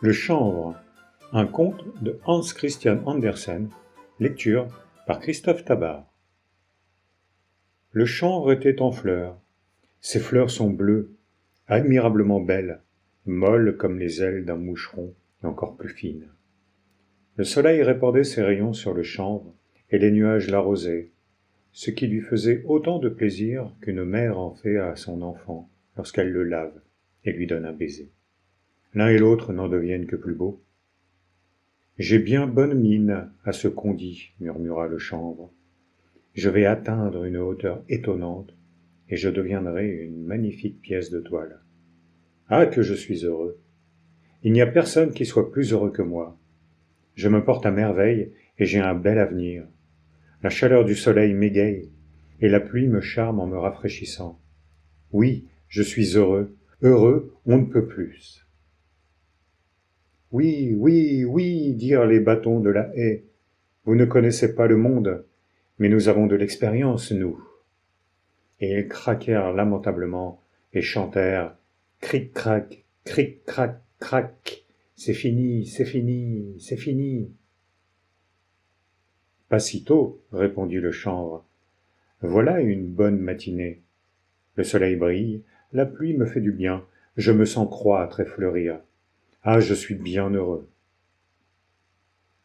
Le chanvre, un conte de Hans Christian Andersen, lecture par Christophe Tabar. Le chanvre était en fleurs. Ses fleurs sont bleues, admirablement belles, molles comme les ailes d'un moucheron et encore plus fines. Le soleil répandait ses rayons sur le chanvre et les nuages l'arrosaient, ce qui lui faisait autant de plaisir qu'une mère en fait à son enfant lorsqu'elle le lave et lui donne un baiser. L'un et l'autre n'en deviennent que plus beaux. « J'ai bien bonne mine à ce qu'on dit, murmura le chanvre. Je vais atteindre une hauteur étonnante, et je deviendrai une magnifique pièce de toile. Ah, que je suis heureux! Il n'y a personne qui soit plus heureux que moi. Je me porte à merveille, et j'ai un bel avenir. La chaleur du soleil m'égaye, et la pluie me charme en me rafraîchissant. Oui, je suis heureux, heureux, on ne peut plus. Oui, oui, oui, dirent les bâtons de la haie. Vous ne connaissez pas le monde, mais nous avons de l'expérience, nous. Et ils craquèrent lamentablement et chantèrent cric-crac, cric-crac, crac. C'est fini, c'est fini, c'est fini. Pas si tôt, répondit le chanvre. Voilà une bonne matinée. Le soleil brille, la pluie me fait du bien, je me sens croître et fleurir. Ah, je suis bien heureux.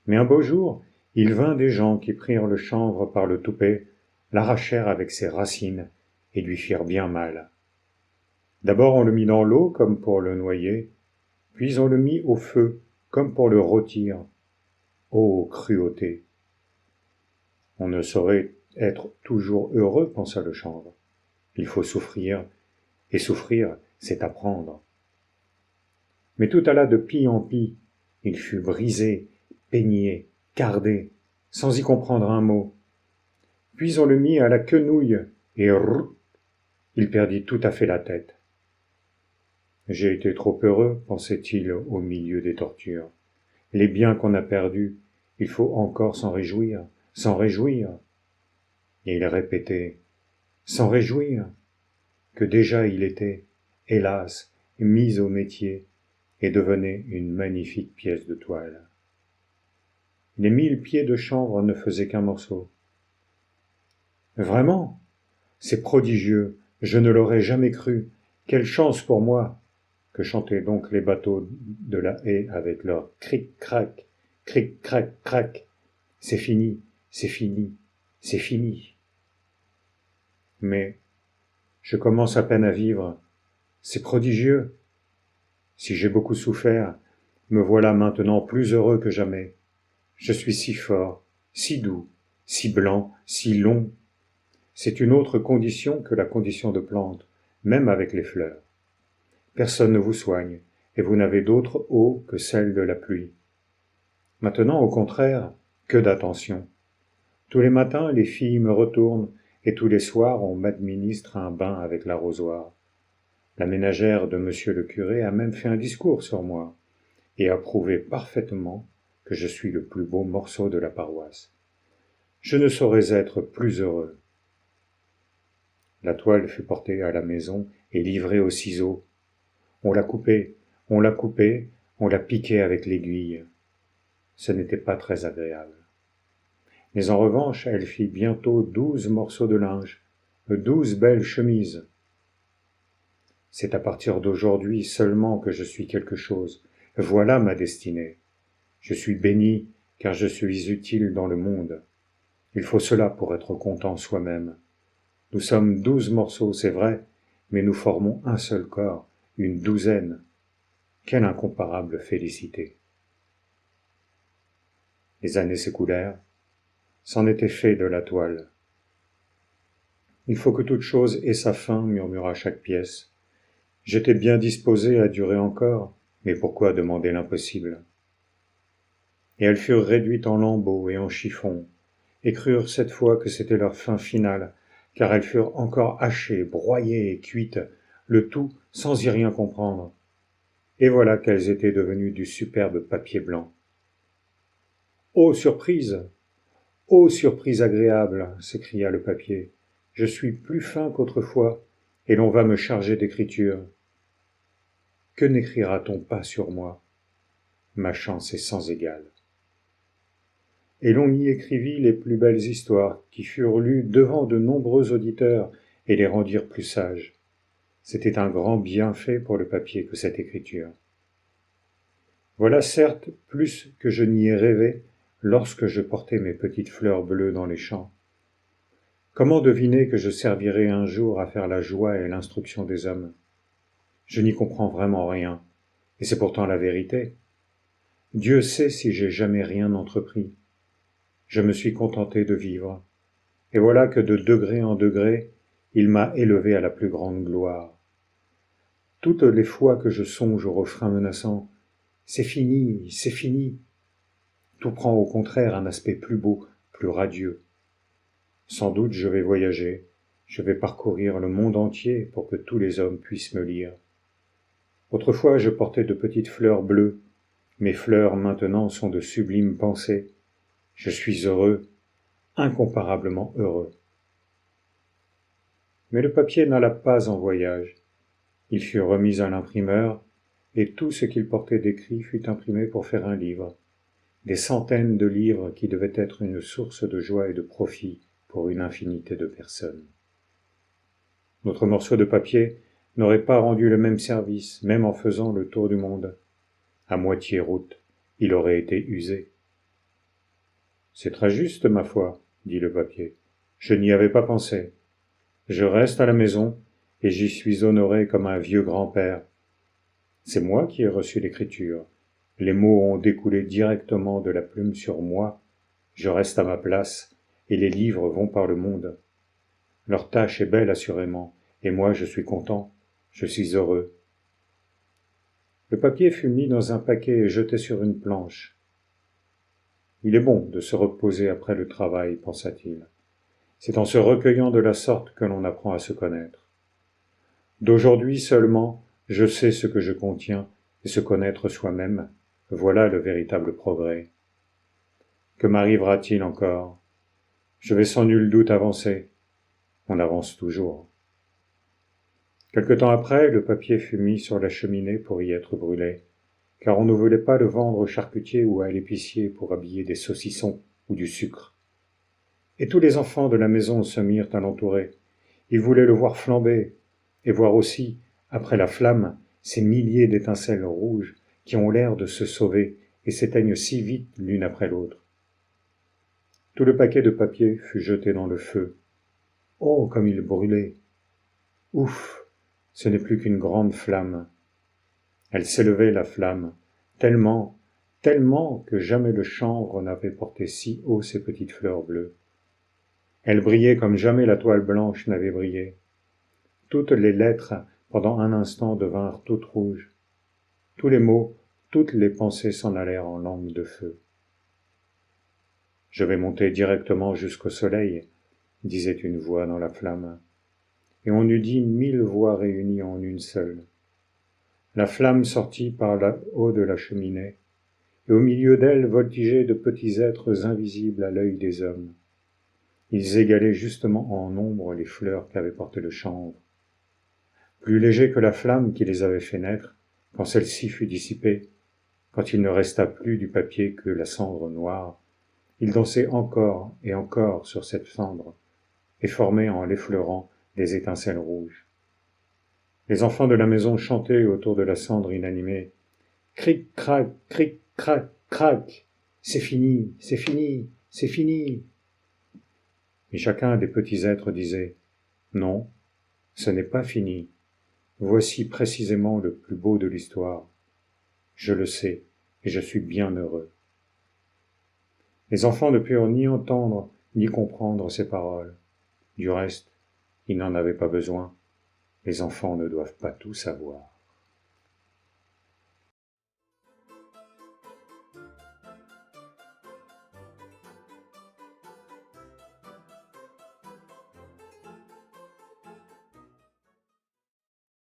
Mais un beau jour, il vint des gens qui prirent le chanvre par le toupet, l'arrachèrent avec ses racines et lui firent bien mal. D'abord on le mit dans l'eau comme pour le noyer, puis on le mit au feu comme pour le rôtir. Ô cruauté! On ne saurait être toujours heureux, pensa le chanvre. Il faut souffrir, et souffrir, c'est apprendre. Mais tout alla de pis en pis. Il fut brisé, peigné, cardé, sans y comprendre un mot. Puis on le mit à la quenouille, et rrr, il perdit tout à fait la tête. J'ai été trop heureux, pensait-il au milieu des tortures. Les biens qu'on a perdus, il faut encore s'en réjouir, s'en réjouir. Et il répétait, s'en réjouir, que déjà il était, hélas, mis au métier, et devenait une magnifique pièce de toile. Les 1000 pieds de chanvre ne faisaient qu'un morceau. Vraiment, c'est prodigieux, je ne l'aurais jamais cru. Quelle chance pour moi! Que chantaient donc les bateaux de la haie avec leur cric-crac, cric-crac-crac. C'est fini, c'est fini, c'est fini. Mais je commence à peine à vivre. C'est prodigieux. Si j'ai beaucoup souffert, me voilà maintenant plus heureux que jamais. Je suis si fort, si doux, si blanc, si long. C'est une autre condition que la condition de plante, même avec les fleurs. Personne ne vous soigne, et vous n'avez d'autre eau que celle de la pluie. Maintenant, au contraire, que d'attention. Tous les matins, les filles me retournent, et tous les soirs, on m'administre un bain avec l'arrosoir. La ménagère de monsieur le curé a même fait un discours sur moi, et a prouvé parfaitement que je suis le plus beau morceau de la paroisse. Je ne saurais être plus heureux. La toile fut portée à la maison et livrée aux ciseaux. On la coupait, on la coupait, on la piquait avec l'aiguille. Ce n'était pas très agréable. Mais en revanche, elle fit bientôt 12 morceaux de linge, 12 belles chemises. C'est à partir d'aujourd'hui seulement que je suis quelque chose. Voilà ma destinée. Je suis béni, car je suis utile dans le monde. Il faut cela pour être content soi-même. Nous sommes 12 morceaux, c'est vrai, mais nous formons un seul corps, une douzaine. Quelle incomparable félicité! Les années s'écoulèrent, c'en était fait de la toile. Il faut que toute chose ait sa fin, murmura chaque pièce. J'étais bien disposé à durer encore, mais pourquoi demander l'impossible? Et elles furent réduites en lambeaux et en chiffons, et crurent cette fois que c'était leur fin finale, car elles furent encore hachées, broyées et cuites, le tout sans y rien comprendre. Et voilà qu'elles étaient devenues du superbe papier blanc. Ô surprise! Ô surprise agréable! S'écria le papier. Je suis plus fin qu'autrefois, et l'on va me charger d'écriture. Que n'écrira-t-on pas sur moi? ma chance est sans égale. Et l'on y écrivit les plus belles histoires, qui furent lues devant de nombreux auditeurs et les rendirent plus sages. C'était un grand bienfait pour le papier que cette écriture. Voilà certes plus que je n'y ai rêvé lorsque je portais mes petites fleurs bleues dans les champs. Comment deviner que je servirai un jour à faire la joie et l'instruction des hommes? Je n'y comprends vraiment rien, et c'est pourtant la vérité. Dieu sait si j'ai jamais rien entrepris. Je me suis contenté de vivre, et voilà que de degré en degré, il m'a élevé à la plus grande gloire. Toutes les fois que je songe au refrain menaçant, c'est fini, tout prend au contraire un aspect plus beau, plus radieux. Sans doute je vais voyager, je vais parcourir le monde entier pour que tous les hommes puissent me lire. Autrefois je portais de petites fleurs bleues, mes fleurs maintenant sont de sublimes pensées. Je suis heureux, incomparablement heureux. Mais le papier n'alla pas en voyage. Il fut remis à l'imprimeur, et tout ce qu'il portait d'écrit fut imprimé pour faire un livre. Des centaines de livres qui devaient être une source de joie et de profit pour une infinité de personnes. Notre morceau de papier n'aurait pas rendu le même service, même en faisant le tour du monde. À moitié route, il aurait été usé. C'est très juste, ma foi, dit le papier. Je n'y avais pas pensé. Je reste à la maison, et j'y suis honoré comme un vieux grand-père. C'est moi qui ai reçu l'écriture. Les mots ont découlé directement de la plume sur moi. Je reste à ma place, et les livres vont par le monde. Leur tâche est belle assurément, et moi je suis content, je suis heureux. Le papier fut mis dans un paquet et jeté sur une planche. Il est bon de se reposer après le travail, pensa-t-il. C'est en se recueillant de la sorte que l'on apprend à se connaître. D'aujourd'hui seulement, je sais ce que je contiens, et se connaître soi-même, voilà le véritable progrès. Que m'arrivera-t-il encore? Je vais sans nul doute avancer. On avance toujours. Quelque temps après, le papier fut mis sur la cheminée pour y être brûlé, car on ne voulait pas le vendre au charcutier ou à l'épicier pour habiller des saucissons ou du sucre. Et tous les enfants de la maison se mirent à l'entourer. Ils voulaient le voir flamber, et voir aussi, après la flamme, ces milliers d'étincelles rouges qui ont l'air de se sauver et s'éteignent si vite l'une après l'autre. Tout le paquet de papier fut jeté dans le feu. Oh, comme il brûlait! Ouf! Ce n'est plus qu'une grande flamme. Elle s'élevait, la flamme, tellement que jamais le chanvre n'avait porté si haut ses petites fleurs bleues. Elle brillait comme jamais la toile blanche n'avait brillé. Toutes les lettres, pendant un instant, devinrent toutes rouges. Tous les mots, toutes les pensées s'en allèrent en langue de feu. « Je vais monter directement jusqu'au soleil, » disait une voix dans la flamme, et on eût dit 1000 voix réunies en une seule. La flamme sortit par le haut de la cheminée, et au milieu d'elle voltigeaient de petits êtres invisibles à l'œil des hommes. Ils égalaient justement en nombre les fleurs qu'avait portées le chanvre. Plus légers que la flamme qui les avait fait naître, quand celle-ci fut dissipée, quand il ne resta plus du papier que la cendre noire, ils dansaient encore et encore sur cette cendre, et formaient en l'effleurant des étincelles rouges. Les enfants de la maison chantaient autour de la cendre inanimée. Cric, crac, cric, crac, crac. C'est fini, c'est fini, c'est fini. Et chacun des petits êtres disait, non, ce n'est pas fini. Voici précisément le plus beau de l'histoire. Je le sais, et je suis bien heureux. Les enfants ne purent ni entendre, ni comprendre ces paroles. Du reste, ils n'en avaient pas besoin. Les enfants ne doivent pas tout savoir.